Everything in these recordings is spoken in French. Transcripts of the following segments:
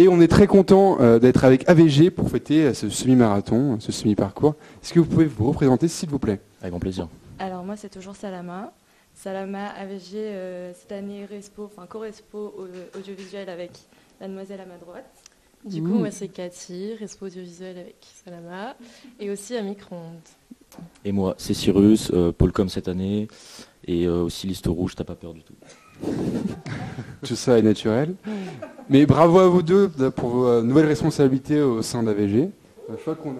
Et on est très content d'être avec AVG pour fêter ce semi-marathon, ce semi-parcours. Est-ce que vous pouvez vous représenter, s'il vous plaît? Avec grand plaisir. Alors moi, c'est toujours Salama. Salama, AVG, cette année, co-respo audiovisuel avec Mademoiselle à ma droite. Du coup, moi, c'est Cathy, respo audiovisuel avec Salama, et aussi à Micro-ondes. Et moi, c'est Cyrus, Polcom cette année, et aussi liste rouge, t'as pas peur du tout. Tout ça est naturel. Mais bravo à vous deux pour vos nouvelles responsabilités au sein d'AVG. Je crois qu'on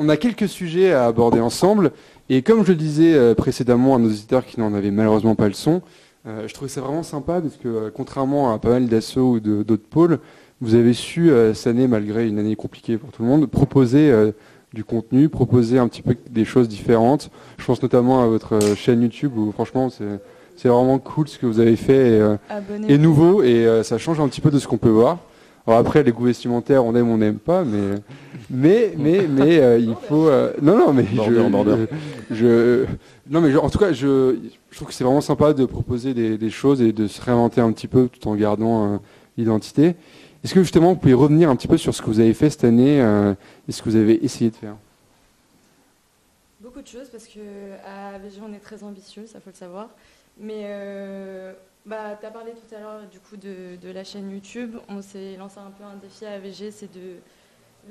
a quelques sujets à aborder ensemble. Et comme je le disais précédemment à nos auditeurs qui n'en avaient malheureusement pas le son, je trouvais ça vraiment sympa parce que contrairement à pas mal d'assauts ou d'autres pôles, vous avez su cette année, malgré une année compliquée pour tout le monde, proposer du contenu, proposer un petit peu des choses différentes. Je pense notamment à votre chaîne YouTube où franchement c'est vraiment cool ce que vous avez fait et nouveau et ça change un petit peu de ce qu'on peut voir. Alors après les goûts vestimentaires on n'aime pas mais il faut non mais en tout cas je trouve que c'est vraiment sympa de proposer des choses et de se réinventer un petit peu tout en gardant l'identité. Est-ce que justement vous pouvez revenir un petit peu sur ce que vous avez fait cette année et ce que vous avez essayé de faire? Beaucoup de choses parce qu'à AVG on est très ambitieux, ça faut le savoir. Mais tu as parlé tout à l'heure du coup de la chaîne YouTube. On s'est lancé un peu un défi à AVG, vu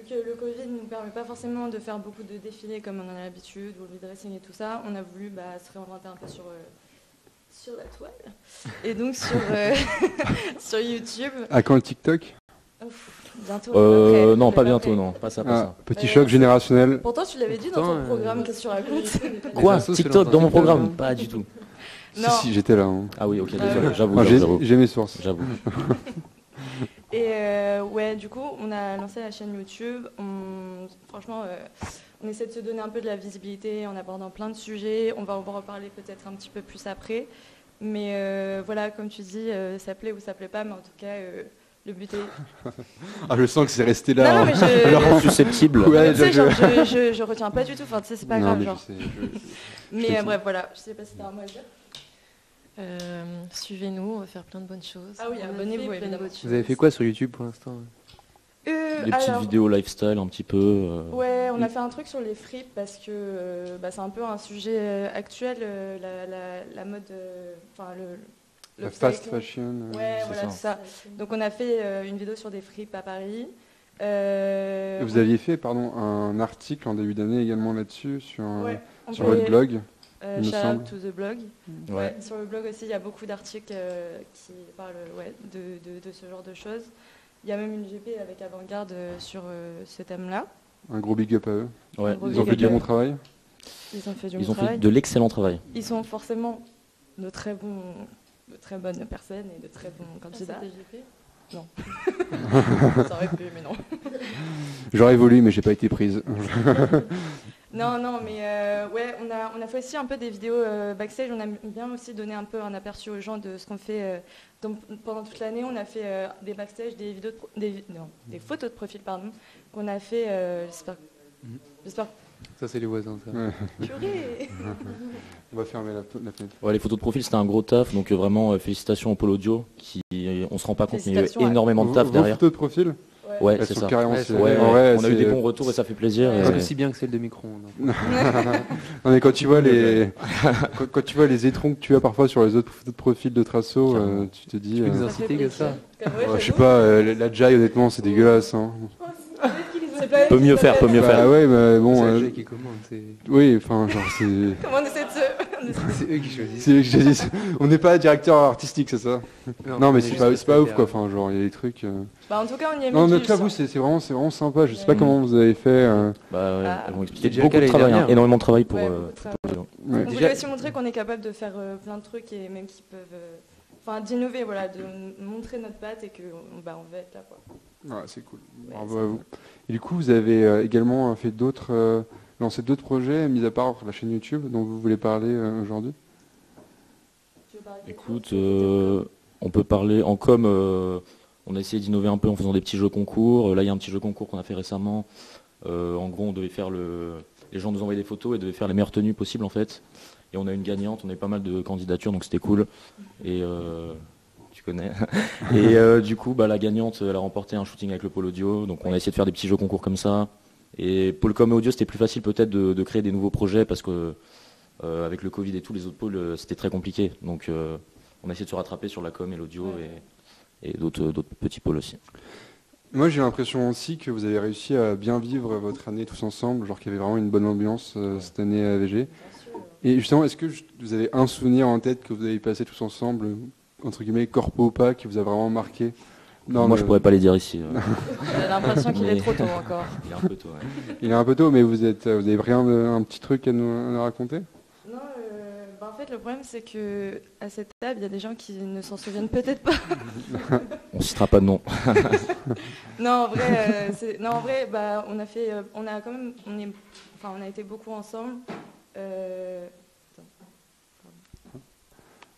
que le Covid ne nous permet pas forcément de faire beaucoup de défilés comme on en a l'habitude, ou le dressing et tout ça, on a voulu se réinventer un peu sur la toile. Et donc sur YouTube. À quand le TikTok? Bientôt. Non, pas bientôt, non. Pas ça, pas ça. Petit choc générationnel. Pourtant, tu l'avais dit dans ton programme, qu'est-ce que tu racontes? Quoi? TikTok dans mon programme? Pas du tout. Non. Si, j'étais là. Hein. Ah oui, ok, désolé, j'avoue. J'ai mes sources. J'avoue. Et du coup, on a lancé la chaîne YouTube. Franchement, on essaie de se donner un peu de la visibilité en abordant plein de sujets. On va en reparler peut-être un petit peu plus après. Mais voilà, comme tu dis, ça plaît ou ça plaît pas, mais en tout cas, le but est... je sens que c'est resté là. Non, mais je... Alors, susceptible. Ouais, je retiens pas du tout. Enfin, tu sais, c'est pas grave. Mais bref, voilà. Je sais pas si t'as un mot à dire. Suivez-nous, on va faire plein de bonnes choses. Ah oui, abonnez-vous, évidemment. Vous avez fait quoi sur YouTube pour l'instant? Des petites vidéos lifestyle un petit peu. Ouais, on a fait un truc sur les fripes parce que c'est un peu un sujet actuel, la mode, la fast fashion. Ouais, voilà, c'est ça. Donc on a fait une vidéo sur des fripes à Paris. Vous aviez fait, un article en début d'année également là-dessus sur votre blog. Shout out to the blog. Ouais. Sur le blog aussi, il y a beaucoup d'articles qui parlent de ce genre de choses. Il y a même une GP avec Avant-Garde sur ce thème-là. Un gros big up à eux. Ouais. Ils ont fait du bon travail. Ils ont fait du Ils bon ont travail. fait de l'excellent travail. Ils sont forcément de très bonnes personnes et de très bons candidats. GP? Non. Ça aurait pu, mais non. J'aurais voulu, mais j'ai pas été prise. Non, mais on a fait aussi un peu des vidéos backstage. On a bien aussi donné un peu un aperçu aux gens de ce qu'on fait pendant toute l'année. On a fait des backstage, des photos de profil, qu'on a fait. J'espère. Ça, c'est les voisins, ça. Ouais. Purée. On va fermer la fenêtre. Ouais, les photos de profil, c'était un gros taf, donc vraiment félicitations au Pôle Audio, on se rend pas compte, mais il y a eu énormément de taf derrière. Vos photos de profil? Ouais, c'est ça. Carrément, on a eu des bons retours et ça fait plaisir. Pas aussi bien que celle de Micro-ondes. Non, mais quand tu vois les étrons que tu as parfois sur les autres photos de profil de Trasso, tu te dis... Tu peux nous inciter que ça? Je sais pas, la Jai, honnêtement, c'est dégueulasse. Hein. Peut mieux faire. Ouais, mais bon... C'est la Jai qui commande, oui, enfin, genre, c'est... Comment on essaie de se... C'est eux qui choisissent. C'est eux qui choisissent. On n'est pas directeur artistique, c'est ça? Non, mais c'est pas ouf, quoi. Enfin, genre, il y a des trucs... en tout cas, on y est mis. Non, notre là, vous, c'est vraiment sympa. Je sais pas comment vous avez fait. Elles vont expliquer déjà beaucoup de travail, dernière. énormément de travail pour... On voulait aussi montrer qu'on est capable de faire plein de trucs et même qui peuvent... d'innover, voilà, de montrer notre patte et qu'on va être là, quoi. Ah, c'est cool. Bravo à vous. Et du coup, vous avez également fait lancé d'autres projets, mis à part la chaîne YouTube, dont vous voulez parler aujourd'hui? Écoute, on peut parler en com. On a essayé d'innover un peu en faisant des petits jeux concours. Là, il y a un petit jeu concours qu'on a fait récemment. En gros, on devait faire les gens nous envoyaient des photos et devaient faire les meilleures tenues possibles, en fait. Et on a une gagnante, on a eu pas mal de candidatures, donc c'était cool. Et tu connais. Et du coup, la gagnante, elle a remporté un shooting avec le pôle audio. Donc on a essayé de faire des petits jeux concours comme ça. Et pôle com et audio, c'était plus facile peut-être de créer des nouveaux projets parce que avec le Covid et tout, les autres pôles, c'était très compliqué. Donc on a essayé de se rattraper sur la com et l'audio et d'autres petits pôles aussi. Moi, j'ai l'impression aussi que vous avez réussi à bien vivre votre année tous ensemble, genre qu'il y avait vraiment une bonne ambiance cette année à AVG. Et justement, est-ce que vous avez un souvenir en tête que vous avez passé tous ensemble, entre guillemets, corpo ou pas, qui vous a vraiment marqué? Non, moi, je pourrais pas les dire ici. J'ai l'impression qu'il est trop tôt encore. Il est un peu tôt, ouais. Il est un peu tôt, mais vous avez rien, un petit truc à nous raconter? Non, en fait, le problème, c'est que à cette table, il y a des gens qui ne s'en souviennent peut-être pas. On citera pas de nom. Non, en vrai, on a fait, on a quand même, on a été beaucoup ensemble.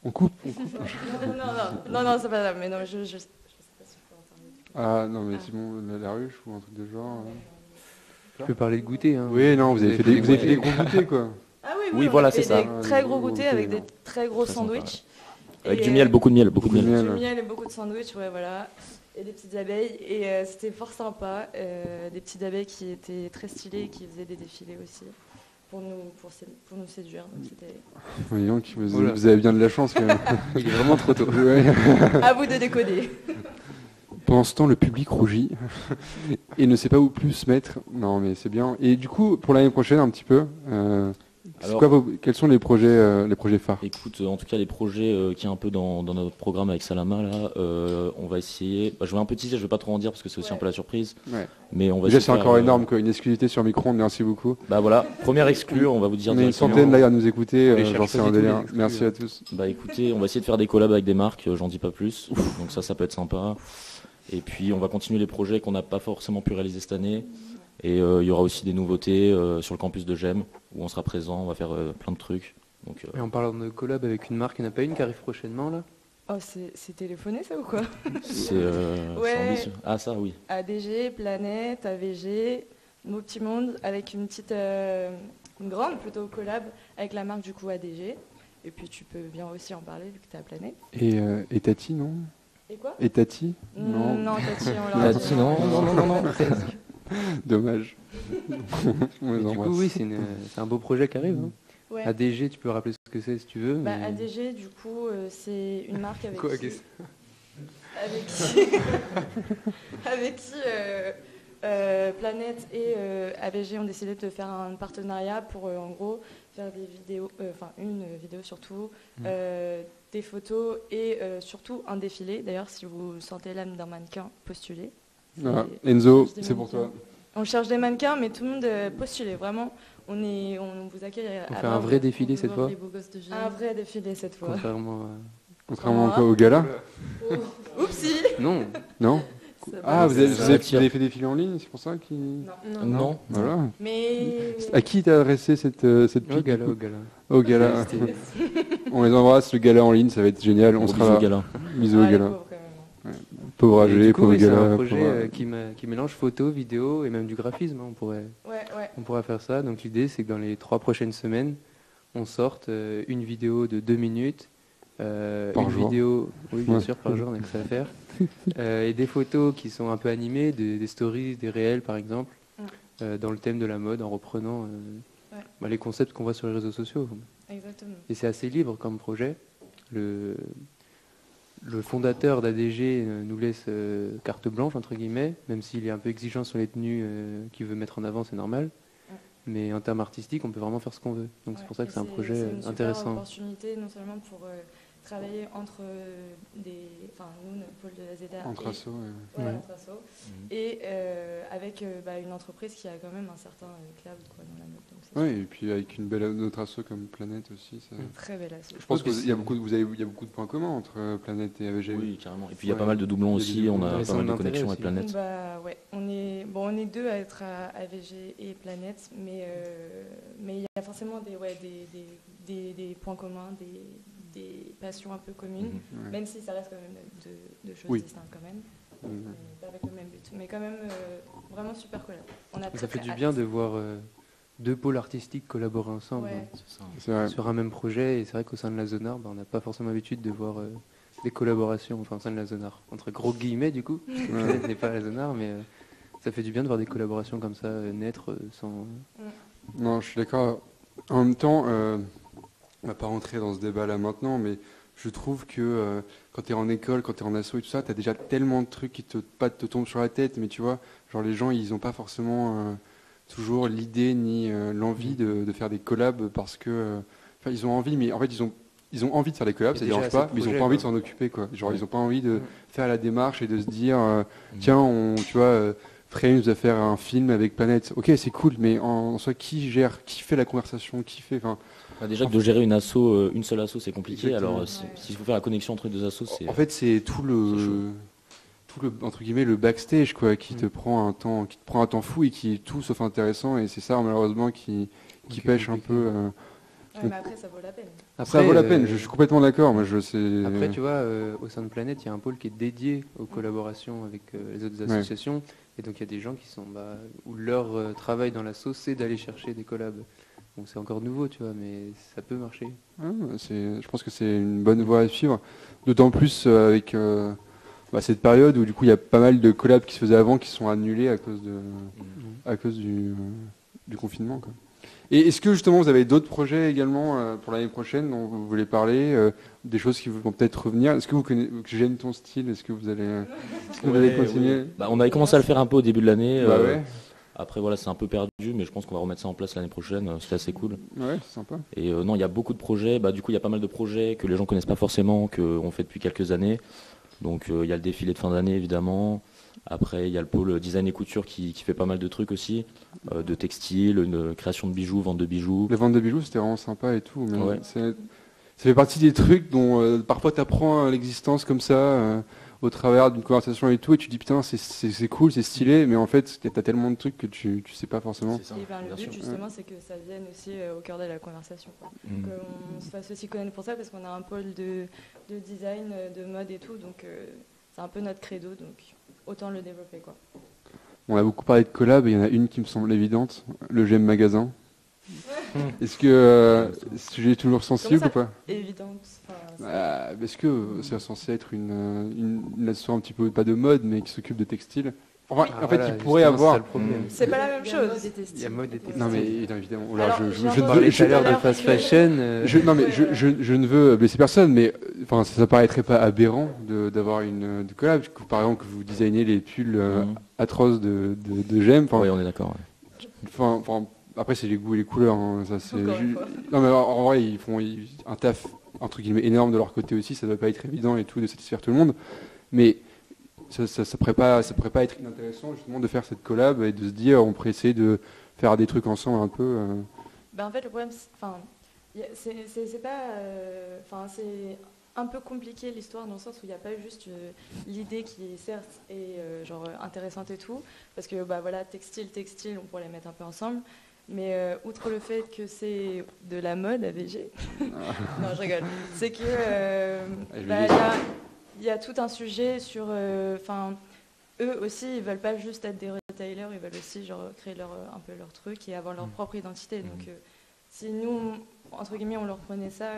On coupe. Non, c'est pas ça. Mais non, je sais pas si je peux entendre. Ah non, mais c'est bon, la ruche ou un truc de genre. Je peux parler de goûter. Hein. Oui, non, vous avez fait des gros goûters, quoi. Ah oui, Oui, voilà, c'est ça. des très gros goûters avec des non. très gros Très sympa, sandwichs. Avec Et, du miel, beaucoup de miel, beaucoup de beaucoup de miel. miel. Du miel et beaucoup de sandwichs, ouais, voilà. Et des petites abeilles. Et c'était fort sympa. Des petites abeilles qui étaient très stylées et qui faisaient des défilés aussi. Pour nous séduire. Donc c'était Voyons que Oula. vous avez bien de la chance, quand même. Il est vraiment trop tôt. Ouais. à vous de décoder. Pendant ce temps, le public rougit et ne sait pas où plus se mettre. Non, mais c'est bien. Et du coup, pour l'année prochaine, un petit peu, quels sont les projets phares? Écoute, en tout cas, les projets qui est un peu dans notre programme avec Salama, là, on va essayer. Je vais un peu teaser, je vais pas trop en dire parce que c'est aussi un peu la surprise. Ouais. Mais on va Déjà, essayer c'est de faire, encore énorme, quoi. Une exclusivité sur micro, merci beaucoup. Voilà, première exclue, on va vous dire On est une directement. centaine là à nous écouter, On les genre cherche c'est pas un du tout, délire. les exclus, Merci à tous. Écoutez, on va essayer de faire des collabs avec des marques, j'en dis pas plus. Donc ça peut être sympa. Et puis on va continuer les projets qu'on n'a pas forcément pu réaliser cette année. Et il y aura aussi des nouveautés sur le campus de GEM, où on sera présent, on va faire plein de trucs. Donc, Et en parlant de collab avec une marque, il n'y en a pas une qui arrive prochainement là? Oh, c'est téléphoné ça ou quoi? c'est Ouais. ambitieux. Ah ça, oui. ADG, Planète, AVG, Mon Petit Monde, avec une grande plutôt collab avec la marque du coup ADG. Et puis tu peux bien aussi en parler vu que tu es à Planète. Et Tati, non? Et quoi? Et Tati? Non, Tati, on l'a dit. Non. Dommage. On les Et du embrasse. coup, oui, c'est un beau projet qui arrive. Hein. Ouais. ADG, tu peux rappeler ce que c'est si tu veux. mais- ADG, du coup, c'est une marque avec Quoi, qui... qu'est-ce- avec qui Planète et AVG ont décidé de faire un partenariat pour en gros faire des vidéos, une vidéo surtout, des photos et surtout un défilé. D'ailleurs, si vous sentez l'âme d'un mannequin, postulez. Ah, C'est- Enzo, on cherche des c'est pour mannequins. toi. On cherche des mannequins, mais tout le monde postulez. Vraiment, on vous accueille. On à fait un bras vrai ouverts. défilé cette fois, Les beaux gosses de Gênes. Un vrai défilé cette fois. contrairement à... Contrairement au gala. Oupsie. Non, Non? Ça Ah, va, vous avez, ça vous va. avez fait des filets en ligne, c'est pour ça qu'il... Non. Voilà. Mais À qui t'as adressé cette pique, au gala, du au coup gala. Au gala. C'était- On les embrasse, le gala en ligne, ça va être génial. On Gros sera bisous, là. gala. Bisous au les gala. pauvres, quand même. Pauvre Et AG, du coup, pauvre oui, c'est gala. un projet pauvre- qui mélange photo, vidéo et même du graphisme. Hein. Ouais. On pourra faire ça. Donc l'idée, c'est que dans les 3 prochaines semaines, on sorte une vidéo de 2 minutes, Par une jour. vidéo, oui bien Ouais. sûr par jour, on a que ça à faire, et des photos qui sont un peu animées, des stories, des réels par exemple, dans le thème de la mode, en reprenant les concepts qu'on voit sur les réseaux sociaux. Exactement. Et c'est assez libre comme projet. Le fondateur d'ADG nous laisse carte blanche, entre guillemets, même s'il est un peu exigeant sur les tenues qu'il veut mettre en avant, c'est normal. Mais en termes artistiques, on peut vraiment faire ce qu'on veut. Donc c'est pour ça que c'est un projet une super intéressant. opportunité, non seulement pour travailler entre nous, notre pôle de la ZEDA, Entre assos. ouais, Ouais. entre assos, et avec une entreprise qui a quand même un certain cloud dans la mode. Donc c'est Oui, et puis avec une belle autre asso comme Planète aussi. Ça... une très belle asso. Je pense pense que qu'il y a beaucoup, il y a beaucoup de points communs entre Planète et AVG. Oui, carrément. Et puis il y a Ouais. pas mal de doublons Il y a des aussi, doublons. on a Ouais, pas c'est mal de un connexions intérêt avec aussi. Planète. Ouais, on est deux à être à AVG et Planète, mais il y a forcément des points communs, des passions un peu communes, Ouais. même si ça reste quand même deux choses Oui. distinctes quand même, Mhm. pas avec le même but, mais quand même vraiment super collab. On a Ça très, fait très du hâte. bien de voir 2 pôles artistiques collaborer ensemble Ouais. C'est ça. C'est vrai. sur un même projet. Et c'est vrai qu'au sein de la Zonard, on n'a pas forcément l'habitude de voir des collaborations enfin, au sein de la Zone Art. Entre gros guillemets, du coup. Je n'est pas la Zone Art, mais ça fait du bien de voir des collaborations comme ça naître sans. Non, je suis d'accord. En même temps, on va pas rentrer dans ce débat-là maintenant, mais je trouve que quand tu es en école, quand tu es en asso et tout ça, tu as déjà tellement de trucs qui te tombent sur la tête, mais tu vois, genre les gens, ils n'ont pas forcément toujours l'idée ni l'envie de faire des collabs parce que... Enfin, ils ont envie, mais en fait, ils ont envie de faire des collabs, ça ne dérange pas, mais ils n'ont pas envie de s'en occuper, quoi. Genre, ils n'ont pas envie de faire la démarche et de se dire, tiens, tu vois... Frame nous a fait un film avec Planète. Ok, c'est cool, mais en soi, qui gère, qui fait la conversation, qui fait... Déjà que de gérer une seule asso, c'est compliqué. Exactement. Alors, s'il faut faire la connexion entre les deux assos, c'est... En fait, c'est tout le entre guillemets le backstage quoi, qui te prend un temps fou et qui est tout sauf intéressant. Et c'est ça malheureusement qui pêche un peu. Mais après, ça vaut la peine. Après, ça vaut la peine. Je suis complètement d'accord. Moi, je sais. Après, tu vois, au sein de Planète, il y a un pôle qui est dédié aux collaborations avec les autres associations. Et donc, il y a des gens qui sont où leur travail dans l'asso, c'est d'aller chercher des collabs. Donc, c'est encore nouveau, tu vois, mais ça peut marcher. Je pense que c'est une bonne voie à suivre. D'autant plus avec cette période où du coup, il y a pas mal de collabs qui se faisaient avant qui sont annulés à cause du confinement, quoi. Et est-ce que justement vous avez d'autres projets également pour l'année prochaine dont vous voulez parler, des choses qui vont peut-être revenir? Est-ce que vous connaissez, que j'aime ton style? Est-ce que vous allez continuer? On avait commencé à le faire un peu au début de l'année. Ouais. Après voilà, c'est un peu perdu, mais je pense qu'on va remettre ça en place l'année prochaine. C'est assez cool. Ouais, c'est sympa. Et non, il y a beaucoup de projets. Du coup, il y a pas mal de projets que les gens connaissent pas forcément, qu'on fait depuis quelques années. Donc il y a le défilé de fin d'année évidemment. Après, il y a le pôle design et couture qui fait pas mal de trucs aussi, de textiles, une création de bijoux, vente de bijoux. Les ventes de bijoux, c'était vraiment sympa et tout. Mais Ouais. ça fait partie des trucs dont parfois tu apprends l'existence comme ça, au travers d'une conversation et tout, et tu dis putain, c'est cool, c'est stylé, mais en fait, tu as tellement de trucs que tu sais pas forcément. C'est ça, Et le bien but sûr. justement, c'est que ça vienne aussi au cœur de la conversation, quoi. Qu'on se fasse aussi connaître pour ça, parce qu'on a un pôle de design, de mode et tout, donc c'est un peu notre credo, donc autant le développer, quoi. On a beaucoup parlé de collab, et il y en a une qui me semble évidente, le GM Magasin. Est-ce que ce sujet est toujours sensible ou pas? Évidente. Est-ce que c'est censé être une asso un petit peu, pas de mode, mais qui s'occupe de textile? Enfin, en fait, il pourrait avoir... C'est pas la même chose. Il y a mode et textile. Non mais évidemment, là, Alors, je j'ai ne entendu veux... Tout à l'heure de l'heure fast que- fashion. Je ne veux blesser personne, mais enfin, ça paraîtrait pas aberrant d'avoir une de collab. Par exemple, que vous designez les pulls atroces de GEM. Enfin, Oui, on est d'accord. Ouais. enfin, après, c'est les goûts et les couleurs. Hein, ça, c'est Encore une fois. Non, mais en vrai, ils font un taf entre guillemets énorme de leur côté aussi. Ça doit pas être évident et tout de satisfaire tout le monde, mais ça pourrait pas être inintéressant justement de faire cette collab et de se dire on pourrait essayer de faire des trucs ensemble un peu. En fait, le problème, c'est pas, c'est un peu compliqué l'histoire dans le sens où il n'y a pas juste l'idée qui certes est genre intéressante et tout, parce que voilà, textile, on pourrait les mettre un peu ensemble, mais outre le fait que c'est de la mode AVG, non je rigole, c'est que il y a tout un sujet sur, eux aussi ils veulent pas juste être des retailers, ils veulent aussi genre créer un peu leur truc et avoir leur propre identité, donc si nous entre guillemets on leur prenait ça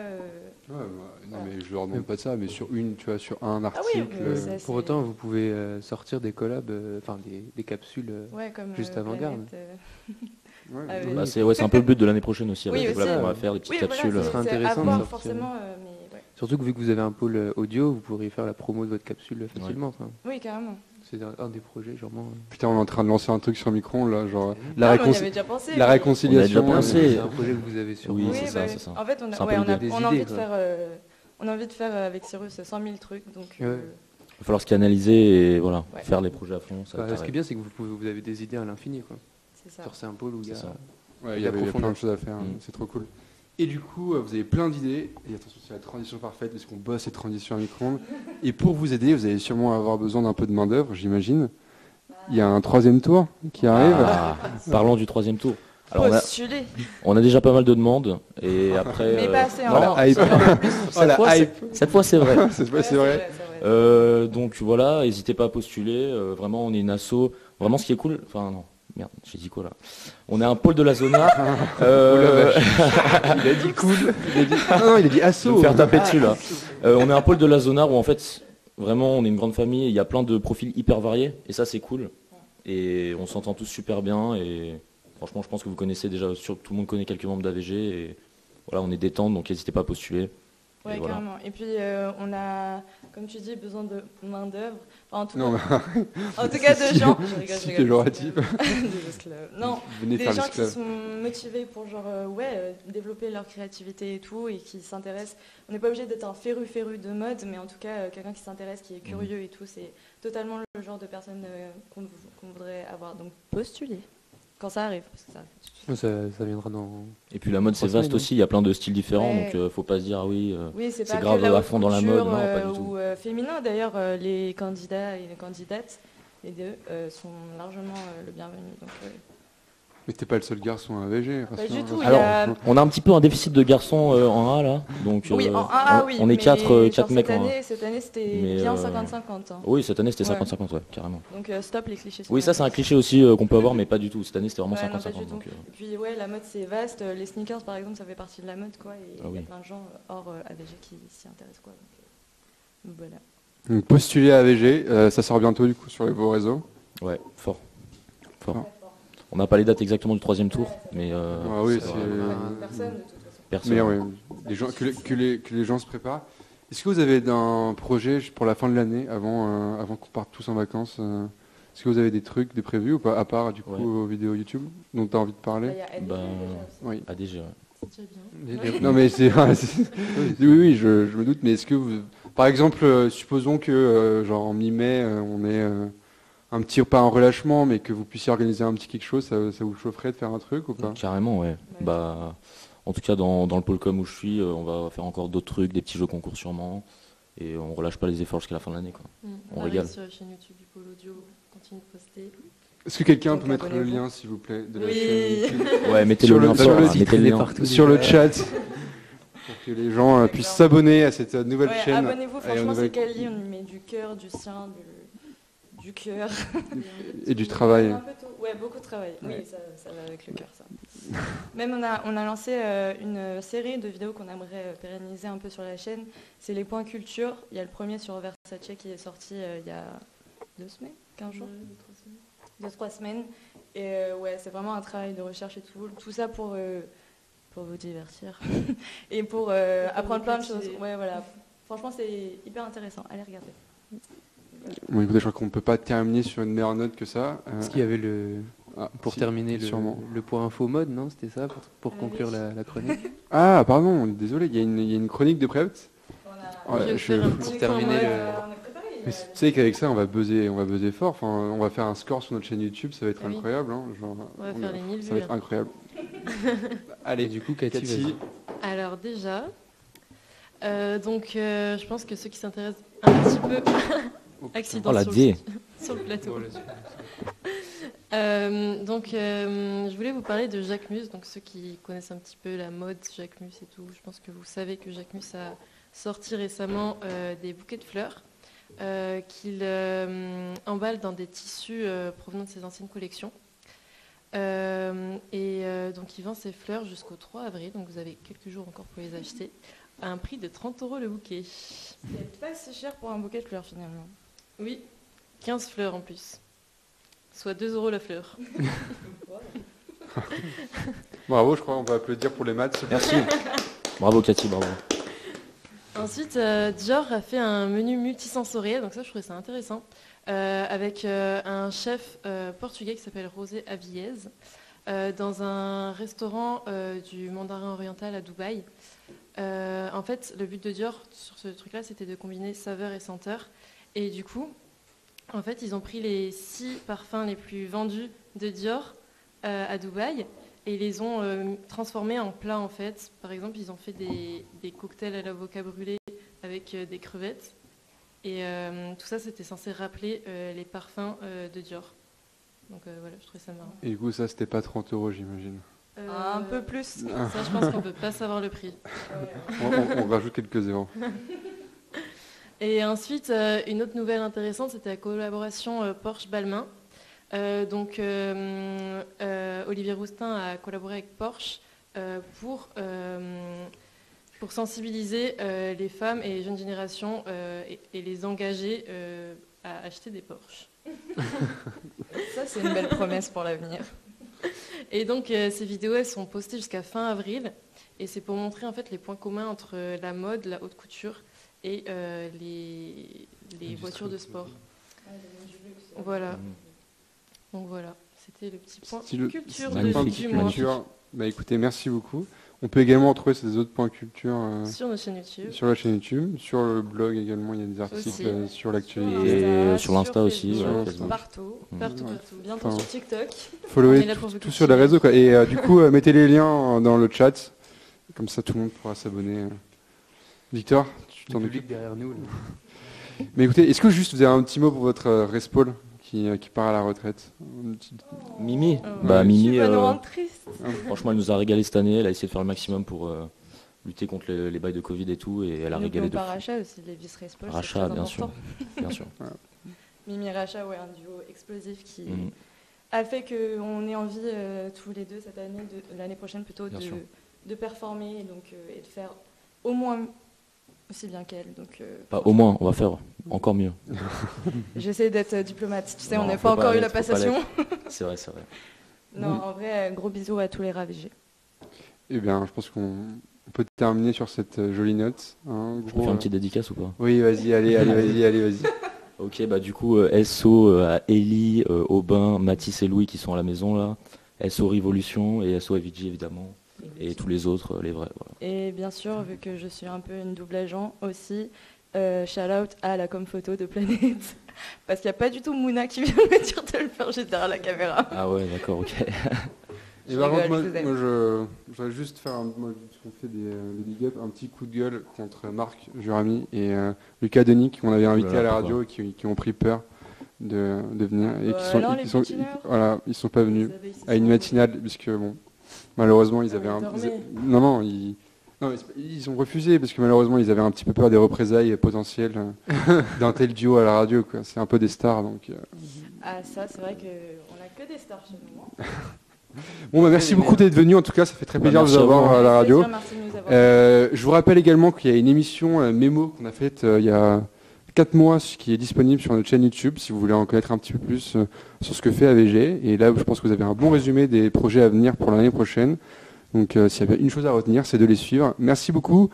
Non mais je leur demande pas de ça, mais sur sur un article. Pour autant, vous pouvez sortir des collabs, des capsules comme juste avant-garde. C'est un peu le but de l'année prochaine aussi. Oui, Avec, aussi. on va faire des petites capsules. Ça serait intéressant de sortir. Forcément, Surtout que vu que vous avez un pôle audio, vous pourriez faire la promo de votre capsule facilement. Oui, carrément. C'est un des projets, genre. Putain, on est en train de lancer un truc sur Micron là, genre On y avait déjà pensé. la réconciliation. On a déjà pensé. C'est un projet que vous avez sur. Oui, Oui, c'est ça, c'est ça. En fait, on C'est un peu a l'idée. envie de faire. On a envie de faire avec Cyrus 100 000 trucs, donc. Il va falloir se canaliser et voilà, Ouais. faire les projets à fond. Ça va Ce être qui est bien, c'est que vous avez des idées à l'infini, quoi. C'est ça. C'est un pôle où il y a. C'est ça. Ouais, il y a plein de choses à faire, c'est trop cool. Et du coup, vous avez plein d'idées, et attention, c'est la transition parfaite, parce qu'on bosse cette transition à micro-ondes. Et pour vous aider, vous allez sûrement avoir besoin d'un peu de main-d'œuvre, j'imagine. Il y a un 3e tour qui arrive. Parlons du 3e tour. Alors, Postuler. on a déjà pas mal de demandes, et après. Mais pas assez, hein. non, La hype. cette fois, c'est vrai. C'est vrai. Donc voilà, n'hésitez pas à postuler. Vraiment, on est une asso. Vraiment, ce qui est cool, Merde, j'ai dit quoi là? On est un pôle de la zona. Il a dit cool. Non, il a dit Je vais assaut. me faire taper dessus là. On est un pôle de la zona où en fait, vraiment, on est une grande famille. Il y a plein de profils hyper variés et ça, c'est cool. Et on s'entend tous super bien. Et franchement, je pense que vous connaissez déjà, tout le monde connaît quelques membres d'AVG. Et voilà, on est détente, donc n'hésitez pas à postuler. Ouais, Et voilà. carrément. Et puis, on a, comme tu dis, besoin de main-d'œuvre. Enfin, Non, en tout cas, de gens. Je rigole, c'est péjoratif. Des esclaves. Non, Venez des faire gens qui l'esclave. sont motivés pour développer leur créativité et tout, et qui s'intéressent. On n'est pas obligé d'être un féru de mode, mais en tout cas, quelqu'un qui s'intéresse, qui est curieux et tout, c'est totalement le genre de personne qu'on voudrait avoir. Donc, postulez. Quand ça arrive. Parce que ça arrive. Ça viendra dans... Et puis la mode, c'est 3 vaste semaines, aussi. Il y a plein de styles différents. Ouais. Donc faut pas se dire, ah oui, Oui, c'est c'est pas grave que la à haute fond dans la mode. couture, Non, pas du tout. ou féminin d'ailleurs, les candidats et les candidates, les deux, sont largement le bienvenu. Donc, Mais t'es pas le seul garçon à AVG. pas du tout. Alors, il y a... on a un petit peu un déficit de garçons en A là. Donc Oui, en A, oui. on est mais 4 genre mecs en A. cette année, c'était Mais, bien 50-50. Hein. Oui, cette année c'était Ouais. 50-50, ouais, carrément. Donc stop les clichés. Oui, ça c'est un cliché aussi qu'on peut avoir, mais pas du tout. Cette année c'était vraiment Ouais, non, 50-50. pas du tout. donc, Et puis ouais, la mode c'est vaste. Les sneakers par exemple, ça fait partie de la mode quoi. Et Ah il y a oui. plein de gens hors AVG qui s'y intéressent quoi. Donc, voilà. Donc postulez à AVG, ça sort bientôt du coup sur vos réseaux. ouais, fort. On n'a pas les dates exactement du 3e tour, mais Ah oui, ça c'est- va. Personne de toute façon. Personne. Mais ouais, les gens, que les gens se préparent. Est-ce que vous avez un projet pour la fin de l'année, avant qu'on parte tous en vacances Est-ce que vous avez des trucs, des prévus ou pas, à part du coup Ouais. aux vidéos YouTube dont tu as envie de Là, parler il y a ADG Bah, déjà aussi. Oui. ADG, ouais. C'est déjà bien. Non mais c'est... oui, je me doute, mais est-ce que vous... Par exemple, supposons que genre en mi-mai, on ait un petit, pas un relâchement, mais que vous puissiez organiser un petit quelque chose, ça vous chaufferait de faire un truc ou pas Carrément, ouais. Bah, en tout cas, dans le pôle com où je suis, on va faire encore d'autres trucs, des petits jeux concours sûrement. Et on relâche pas les efforts jusqu'à la fin de l'année, quoi. On arrive régale. sur la chaîne YouTube du Pôle Audio, on continue de poster. Est-ce que quelqu'un Donc, peut mettre le abonnez-vous. lien, s'il vous plaît, de la Oui. chaîne YouTube Ouais, mettez Sur le le- lien, sur le mettez site, le il est lien. partout. sur le chat pour que les gens puissent s'abonner à cette nouvelle Ouais, chaîne. abonnez-vous, et aux franchement nouvelles- c'est quali, on y met du cœur, du sien, du cœur. Et du travail. Un peu tout. Ouais, beaucoup de travail. Oui, ça va avec le cœur, ça. Même on a lancé une série de vidéos qu'on aimerait pérenniser un peu sur la chaîne. C'est les points culture. Il y a le premier sur Versace qui est sorti il y a 2 semaines, 15 jours, 2-3 semaines. Et ouais, c'est vraiment un travail de recherche et tout ça pour vous divertir et pour apprendre plein de choses. Ouais, voilà. Franchement, c'est hyper intéressant. Allez regarder. Bon, écoutez, je crois qu'on ne peut pas terminer sur une meilleure note que ça. Est-ce qu'il y avait pour si, terminer sûrement. le point info mode, non? C'était ça pour conclure oui. la chronique? Ah, pardon, désolé, il y a une chronique de Prévost. On a, Ouais, Je vais je- faire un faut petit terminer point le- mode. on a préparé. Mais tu sais qu'avec ça, on va buzzer fort. Enfin, on va faire un score sur notre chaîne YouTube, ça va être Ah oui. incroyable. Hein. Genre, On va faire les 1000 ça vues. va être hein. incroyable. Allez, du coup, Cathy, Cathy, vas-y. Alors déjà, je pense que ceux qui s'intéressent un petit peu accident Oh la sur, D. sur le plateau. Je voulais vous parler de Jacquemus. Donc ceux qui connaissent un petit peu la mode Jacquemus et tout, je pense que vous savez que Jacquemus a sorti récemment des bouquets de fleurs qu'il emballe dans des tissus provenant de ses anciennes collections. Donc il vend ses fleurs jusqu'au 3 avril, donc vous avez quelques jours encore pour les acheter, à un prix de 30 € le bouquet. C'est pas si cher pour un bouquet de fleurs finalement. Oui, 15 fleurs en plus, soit 2 € la fleur. Bravo, je crois qu'on va applaudir pour les maths. Merci. Bravo Cathy, bravo. Ensuite, Dior a fait un menu multisensoriel, donc ça je trouvais ça intéressant, avec un chef portugais qui s'appelle José Aviez, dans un restaurant du Mandarin oriental à Dubaï. En fait, le but de Dior sur ce truc-là, c'était de combiner saveur et senteur. Et du coup, en fait, ils ont pris les 6 parfums les plus vendus de Dior à Dubaï et ils les ont transformés en plats, en fait. Par exemple, ils ont fait des cocktails à l'avocat brûlé avec des crevettes. Et tout ça, c'était censé rappeler les parfums de Dior. Donc voilà, je trouvais ça marrant. Et du coup, ça, c'était pas 30 €, j'imagine. Un peu plus. Ça, je pense qu'on ne peut pas savoir le prix. On rajoute quelques zéros. Et ensuite, une autre nouvelle intéressante, c'était la collaboration Porsche-Balmain. Donc, Olivier Roustin a collaboré avec Porsche pour sensibiliser les femmes et les jeunes générations et les engager à acheter des Porsche. Ça, c'est une belle promesse pour l'avenir. Et donc, ces vidéos, elles sont postées jusqu'à fin avril. Et c'est pour montrer en fait les points communs entre la mode, la haute couture et les voitures de sport. Voilà. Donc voilà, c'était le petit point culture du mois. Bah écoutez, merci beaucoup. On peut également retrouver ces autres points culture sur notre chaîne YouTube. Sur la chaîne YouTube, sur le blog également, il y a des articles sur l'actualité. Et sur l'Insta aussi. Partout. Bientôt sur TikTok. Followez tout sur les réseaux, quoi. Et du coup, mettez les liens dans le chat, comme ça tout le monde pourra s'abonner. Victor, tu t'en occupes derrière nous. Mais écoutez, est-ce que juste vous avez un petit mot pour votre Respaul qui part à la retraite? Mimi, Mimi, nous rendre triste. Franchement, elle nous a régalé cette année. Elle a essayé de faire le maximum pour lutter contre les bails de Covid et tout, et elle a régalé de fou. Racha aussi, les vis Respaul. Racha, bien sûr. Voilà. Mimi Racha, ouais, un duo explosif qui a fait qu'on ait envie tous les deux cette année, l'année prochaine plutôt, de performer et de faire au moins aussi bien qu'elle. Pas au moins, on va faire encore mieux. J'essaie d'être diplomate, tu sais, on n'a pas encore eu la passation. C'est vrai. Non, en vrai, gros bisous à tous les ravagés. Eh bien, je pense qu'on peut terminer sur cette jolie note. Je peux faire une petite dédicace ou pas? Oui, vas-y, allez. Ok, du coup, SO à Ellie, Aubin, Mathis et Louis qui sont à la maison là. SO Révolution et SO Avicii évidemment. Et tous les autres, les vrais. Voilà. Et bien sûr, vu que je suis un peu une double agent aussi, shout-out à la com photo de Planète. Parce qu'il n'y a pas du tout Mouna qui vient me dire de le faire juste derrière la caméra. Ah ouais, d'accord, ok. Et par contre, moi je voudrais juste faire, puisqu'on fait des big up, un petit coup de gueule contre Marc Jurami et Lucas Denis, qu'on avait invité à la radio et qui ont pris peur de venir. Et ils sont pas venus à une matinale, puisque malheureusement ils avaient ils ont refusé parce que malheureusement ils avaient un petit peu peur des représailles potentielles d'un tel duo à la radio, quoi. C'est un peu des stars donc. Ah ça c'est vrai qu'on a que des stars chez nous. Bon merci beaucoup d'être venu, en tout cas ça fait très plaisir de vous avoir à la radio. Je vous rappelle également qu'il y a une émission Mémo qu'on a faite il y a 4 mois qui est disponible sur notre chaîne YouTube si vous voulez en connaître un petit peu plus sur ce que fait AVG. Et là je pense que vous avez un bon résumé des projets à venir pour l'année prochaine. Donc s'il y a une chose à retenir, c'est de les suivre. Merci beaucoup.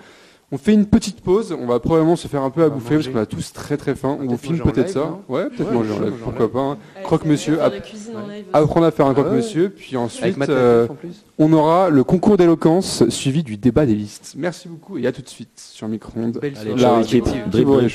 On fait une petite pause. On va probablement se faire un peu à bouffer parce qu'on a tous très très faim. On vous filme peut-être ça. Ouais, peut-être manger en live. Pourquoi pas. Croque-monsieur. Apprendre à faire un croque-monsieur. Puis ensuite, on aura le concours d'éloquence suivi du débat des listes. Merci beaucoup et à tout de suite sur Micro-ondes. Allez, ciao, équipe. Dribble.